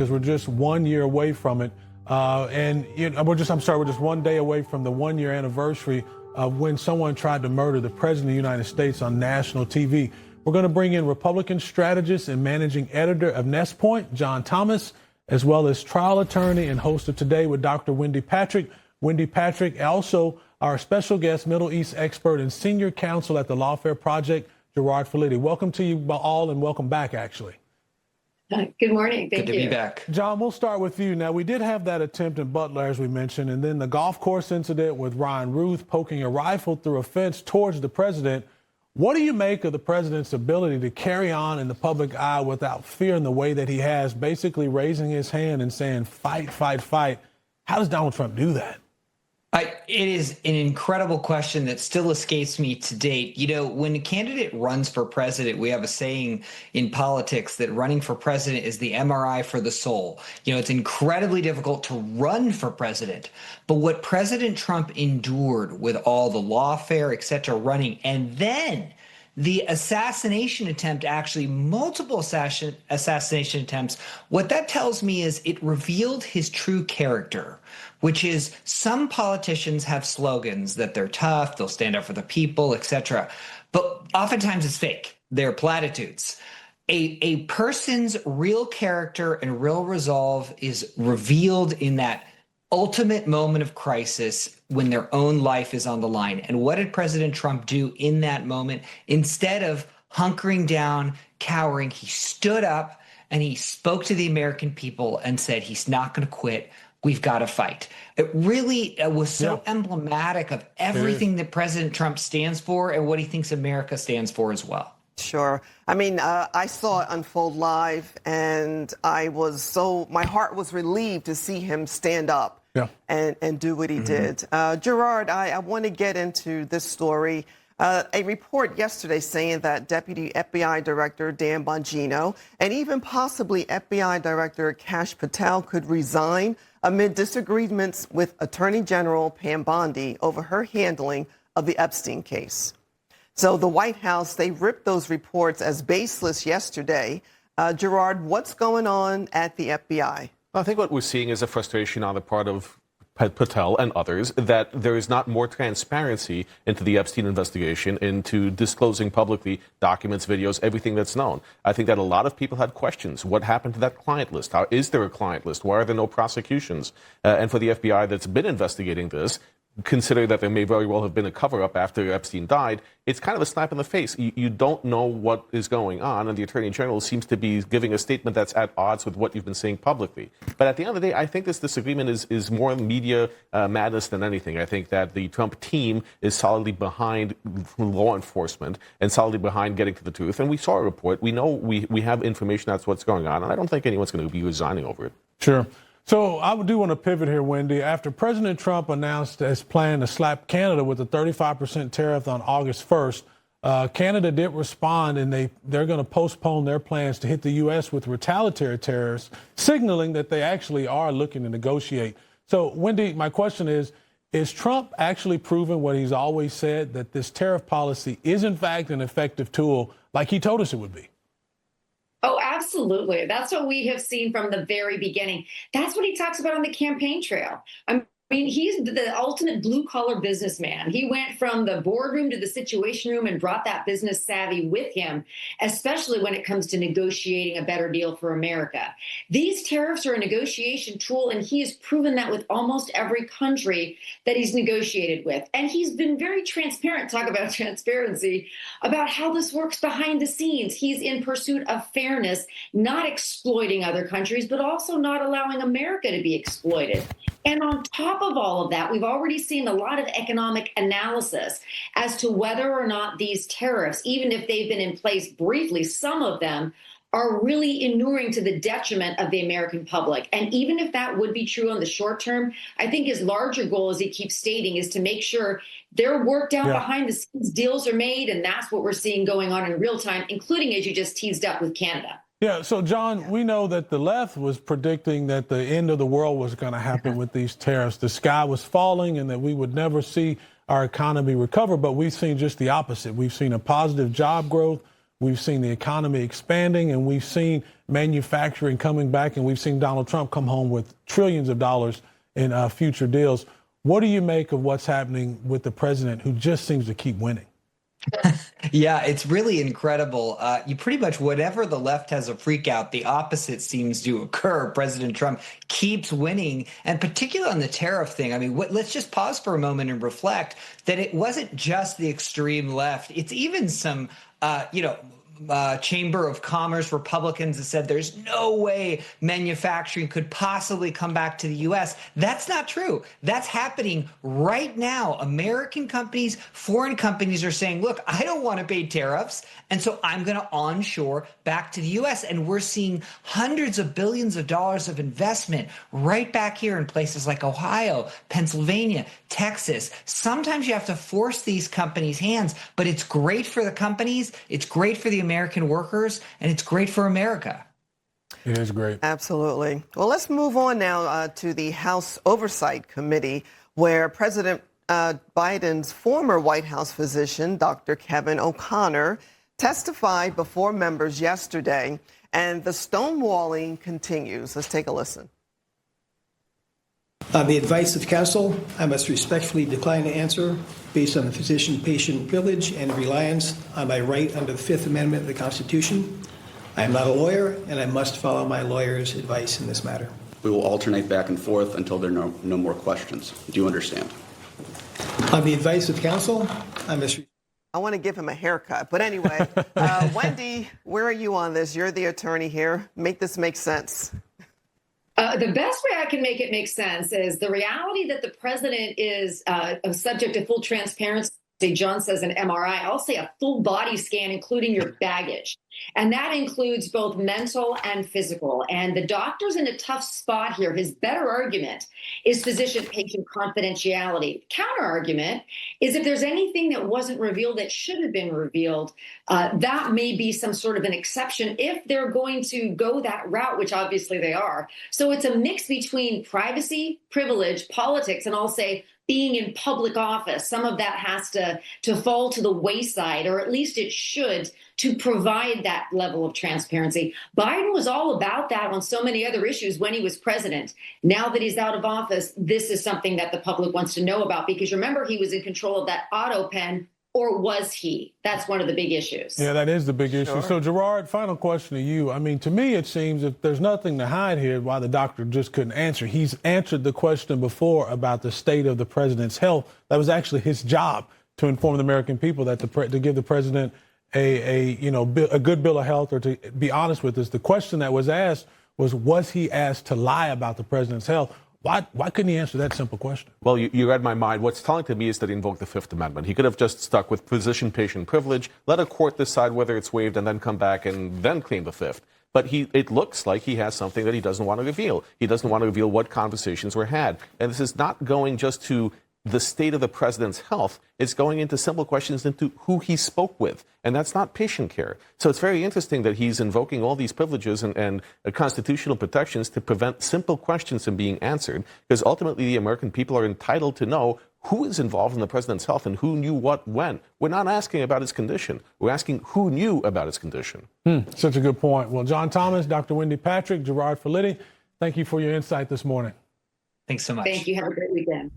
because we're just 1 year away from it. We're just 1 day away from the 1 year anniversary of when someone tried to murder the president of the United States on national TV. We're going to bring in Republican strategist and managing editor of Nestpoint, John Thomas, as well as trial attorney and host of Today with Dr. Wendy Patrick. Wendy Patrick, also our special guest, Middle East expert and senior counsel at the Lawfare Project, Gerard Filitti. Welcome to you all, and welcome back, actually. Good morning. Thank you. Good to be back. John, we'll start with you. Now, we did have that attempt in Butler, as we mentioned, and then the golf course incident with Ryan Ruth poking a rifle through a fence towards the president. What do you make of the president's ability to carry on in the public eye without fear in the way that he has, basically raising his hand and saying, fight, fight, fight? How does Donald Trump do that? It is an incredible question that still escapes me to date. You know, when a candidate runs for president, we have a saying in politics that running for president is the MRI for the soul. You know, it's incredibly difficult to run for president. But what President Trump endured with all the lawfare, et cetera, running, and then the assassination attempt, actually multiple assassination attempts, what that tells me is it revealed his true character, which is some politicians have slogans that they're tough, they'll stand up for the people, etc. But oftentimes it's fake. They're platitudes. A person's real character and real resolve is revealed in that ultimate moment of crisis when their own life is on the line. And what did President Trump do in that moment? Instead of hunkering down, cowering, he stood up and he spoke to the American people and said he's not going to quit. We've got to fight. It really was so emblematic of everything that President Trump stands for and what he thinks America stands for as well. Sure. I mean, I saw it unfold live, and my heart was relieved to see him stand up and do what he did. Gerard, I want to get into this story. A report yesterday saying that Deputy FBI Director Dan Bongino and even possibly FBI Director Kash Patel could resign amid disagreements with Attorney General Pam Bondi over her handling of the Epstein case. So the White House, they ripped those reports as baseless yesterday. Gerard, what's going on at the FBI? I think what we're seeing is a frustration on the part of Patel and others that there is not more transparency into the Epstein investigation, into disclosing publicly documents, videos, everything that's known. I think that a lot of people had questions. What happened to that client list? How is there a client list? Why are there no prosecutions? And for the FBI that's been investigating this, consider that there may very well have been a cover-up after Epstein died, it's kind of a slap in the face. You don't know what is going on, and the Attorney General seems to be giving a statement that's at odds with what you've been saying publicly. But at the end of the day, I think this disagreement is more media madness than anything. I think that the Trump team is solidly behind law enforcement and solidly behind getting to the truth. And we saw a report. We know we have information that's what's going on, and I don't think anyone's going to be resigning over it. Sure. So I do want to pivot here, Wendy. After President Trump announced his plan to slap Canada with a 35% tariff on August 1st, Canada did respond, and they're going to postpone their plans to hit the U.S. with retaliatory tariffs, signaling that they actually are looking to negotiate. So, Wendy, my question is Trump actually proven what he's always said, that this tariff policy is, in fact, an effective tool like he told us it would be? Oh, absolutely. That's what we have seen from the very beginning. That's what he talks about on the campaign trail. I mean, he's the ultimate blue-collar businessman. He went from the boardroom to the situation room and brought that business savvy with him, especially when it comes to negotiating a better deal for America. These tariffs are a negotiation tool, and he has proven that with almost every country that he's negotiated with. And he's been very transparent, talk about transparency, about how this works behind the scenes. He's in pursuit of fairness, not exploiting other countries, but also not allowing America to be exploited. And on top of all of that, we've already seen a lot of economic analysis as to whether or not these tariffs, even if they've been in place briefly, some of them are really inuring to the detriment of the American public. And even if that would be true in the short term, I think his larger goal, as he keeps stating, is to make sure they're worked out behind the scenes, deals are made, and that's what we're seeing going on in real time, including, as you just teased up, with Canada. Yeah, so John, we know that the left was predicting that the end of the world was going to happen with these tariffs. The sky was falling and that we would never see our economy recover, but we've seen just the opposite. We've seen a positive job growth. We've seen the economy expanding, and we've seen manufacturing coming back, and we've seen Donald Trump come home with trillions of dollars in future deals. What do you make of what's happening with the president, who just seems to keep winning? Yeah, it's really incredible. You pretty much, whatever the left has a freak out, the opposite seems to occur. President Trump keeps winning, and particularly on the tariff thing. I mean, let's just pause for a moment and reflect that it wasn't just the extreme left. It's even some, Chamber of Commerce Republicans that said there's no way manufacturing could possibly come back to the U.S. That's not true. That's happening right now. American companies, foreign companies are saying, look, I don't want to pay tariffs, and so I'm going to onshore back to the U.S. And we're seeing hundreds of billions of dollars of investment right back here in places like Ohio, Pennsylvania, Texas. Sometimes you have to force these companies' hands, but it's great for the companies, it's great for the American workers, and it's great for America. It is great. Absolutely. Well, let's move on now to the House Oversight Committee, where President Biden's former White House physician, Dr. Kevin O'Connor, testified before members yesterday, and the stonewalling continues. Let's take a listen. On the advice of counsel, I must respectfully decline to answer based on the physician-patient privilege and reliance on my right under the Fifth Amendment of the Constitution. I am not a lawyer, and I must follow my lawyer's advice in this matter. We will alternate back and forth until there are no more questions. Do you understand? On the advice of counsel, I must... I want to give him a haircut. But anyway, Wendy, where are you on this? You're the attorney here. Make this make sense. The best way I can make it make sense is the reality that the president is subject to full transparency. John says an MRI. I'll say a full body scan, including your baggage. And that includes both mental and physical. And the doctor's in a tough spot here. His better argument is physician-patient confidentiality. Counter argument is if there's anything that wasn't revealed that should have been revealed, that may be some sort of an exception if they're going to go that route, which obviously they are. So it's a mix between privacy, privilege, politics, and I'll say being in public office. Some of that has to fall to the wayside, or at least it should, to provide that level of transparency. Biden was all about that on so many other issues when he was president. Now that he's out of office, this is something that the public wants to know about, because remember, he was in control of that auto pen, or was he? That's one of the big issues. Yeah, that is the big issue. Sure. So, Gerard, final question to you. I mean, to me, it seems if there's nothing to hide here, why the doctor just couldn't answer. He's answered the question before about the state of the president's health. That was actually his job, to inform the American people, that to give the president a good bill of health, or to be honest with us. The question that was asked was he asked to lie about the president's health? Why couldn't he answer that simple question? Well, you read my mind. What's telling to me is that he invoked the Fifth Amendment. He could have just stuck with physician-patient privilege, let a court decide whether it's waived, and then come back and then claim the Fifth. But it looks like he has something that he doesn't want to reveal. He doesn't want to reveal what conversations were had. And this is not going just to the state of the president's health. It's going into simple questions into who he spoke with. And that's not patient care. So it's very interesting that he's invoking all these privileges and constitutional protections to prevent simple questions from being answered, because ultimately the American people are entitled to know who is involved in the president's health and who knew what when. We're not asking about his condition. We're asking who knew about his condition. Such a good point. Well, John Thomas, Dr. Wendy Patrick, Gerard Filitti, thank you for your insight this morning. Thanks so much. Thank you. Have a great weekend.